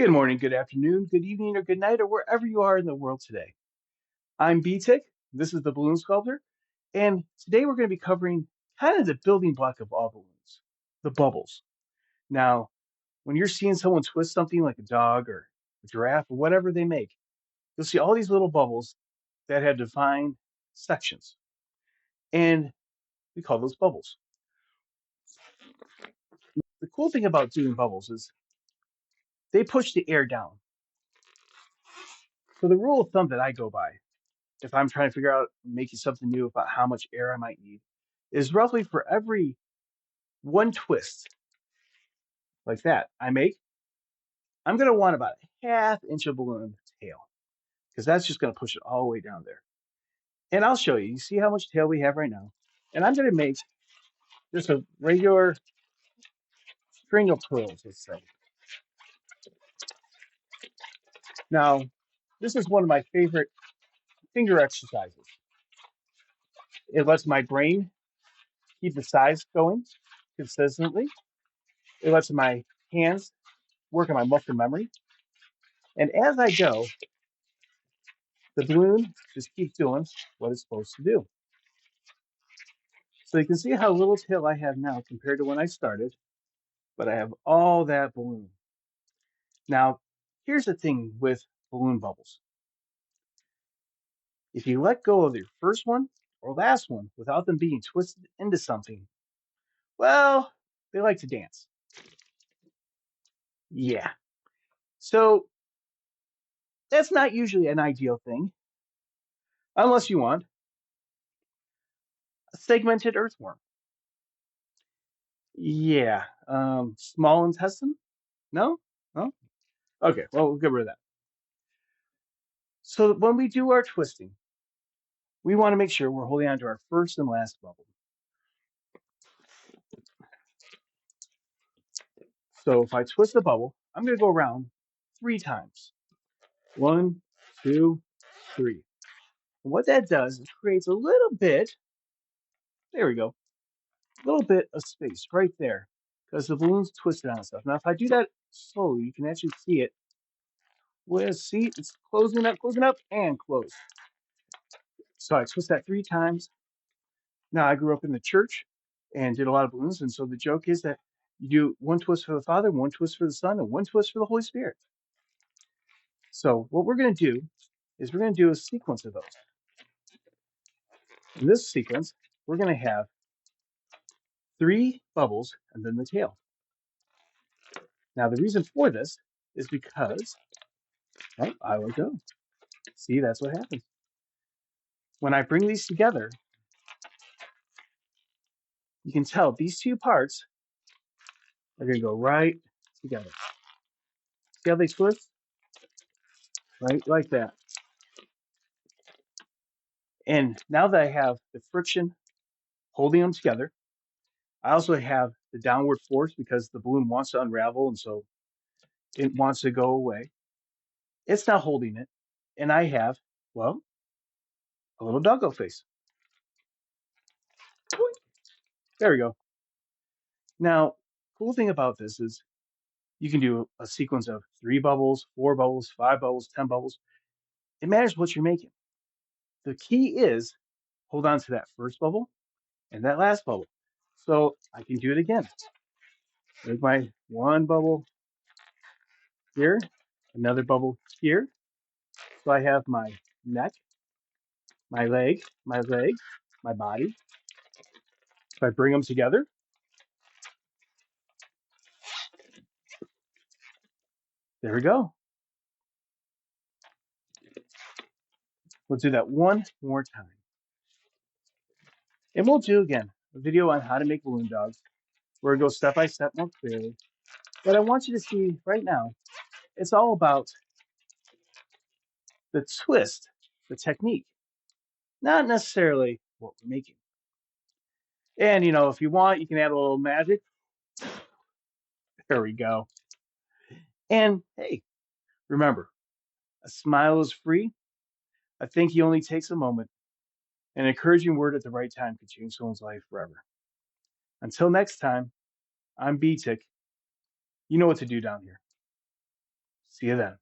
Good morning, good afternoon, good evening, or good night, or wherever you are in the world today. I'm BTIC. This is the Balloon Sculptor. And today we're going to be covering kind of the building block of all balloons, the bubbles. Now, when you're seeing someone twist something like a dog or a giraffe or whatever they make, you'll see all these little bubbles that have defined sections. And we call those bubbles. The cool thing about doing bubbles is they push the air down. So the rule of thumb that I go by if I'm trying to figure out making something new about how much air I might need, is roughly for every one twist like that I make, I'm going to want about a half inch of balloon tail because that's just going to push it all the way down there. And I'll show you. You see how much tail we have right now? And I'm going to make just a regular string of pearls, let's say. Now, this is one of my favorite finger exercises. It lets my brain keep the size going consistently. It lets my hands work on my muscle memory. And as I go, the balloon just keeps doing what it's supposed to do. So you can see how little tail I have now compared to when I started, but I have all that balloon. Now, here's the thing with balloon bubbles. If you let go of your first one or last one without them being twisted into something, well, they like to dance. Yeah. So that's not usually an ideal thing, unless you want a segmented earthworm. Yeah. Small intestine? No? No? Okay, well, we'll get rid of that. So when we do our twisting, we want to make sure we're holding on to our first and last bubble. So if I twist the bubble, I'm going to go around 3 times. 1, 2, 3. And what that does is creates a little bit, there we go, a little bit of space right there because the balloon's twisted on itself. Now, if I do that slowly, you can actually see it. Well, see, it's closing up, and close. So I twist that 3 times. Now, I grew up in the church and did a lot of balloons. And so the joke is that you do one twist for the Father, one twist for the Son, and one twist for the Holy Spirit. So what we're going to do is we're going to do a sequence of those. In this sequence, we're going to have 3 bubbles and then the tail. Now, the reason for this is because, oh, I let go. See, that's what happens. When I bring these together, you can tell these 2 parts are going to go right together. See how they twist? Right, like that. And now that I have the friction holding them together, I also have the downward force because the balloon wants to unravel and so it wants to go away. It's not holding it. And I have, well, a little doggo face. There we go. Now, cool thing about this is you can do a sequence of 3 bubbles, 4 bubbles, 5 bubbles, 10 bubbles. It matters what you're making. The key is hold on to that first bubble and that last bubble. So I can do it again. Make my one bubble here, another bubble here. So I have my neck, my leg, my body. If I bring them together, there we go. We'll do that one more time. And we'll do again a video on how to make balloon dogs where it goes step by step more clearly. But I want you to see right now, it's all about the twist, the technique, not necessarily what we're making. And if you want, you can add a little magic. There we go. And hey, remember, a smile is free. A thank you only takes a moment. An encouraging word at the right time could change someone's life forever. Until next time, I'm BTIC. You know what to do down here. See you then.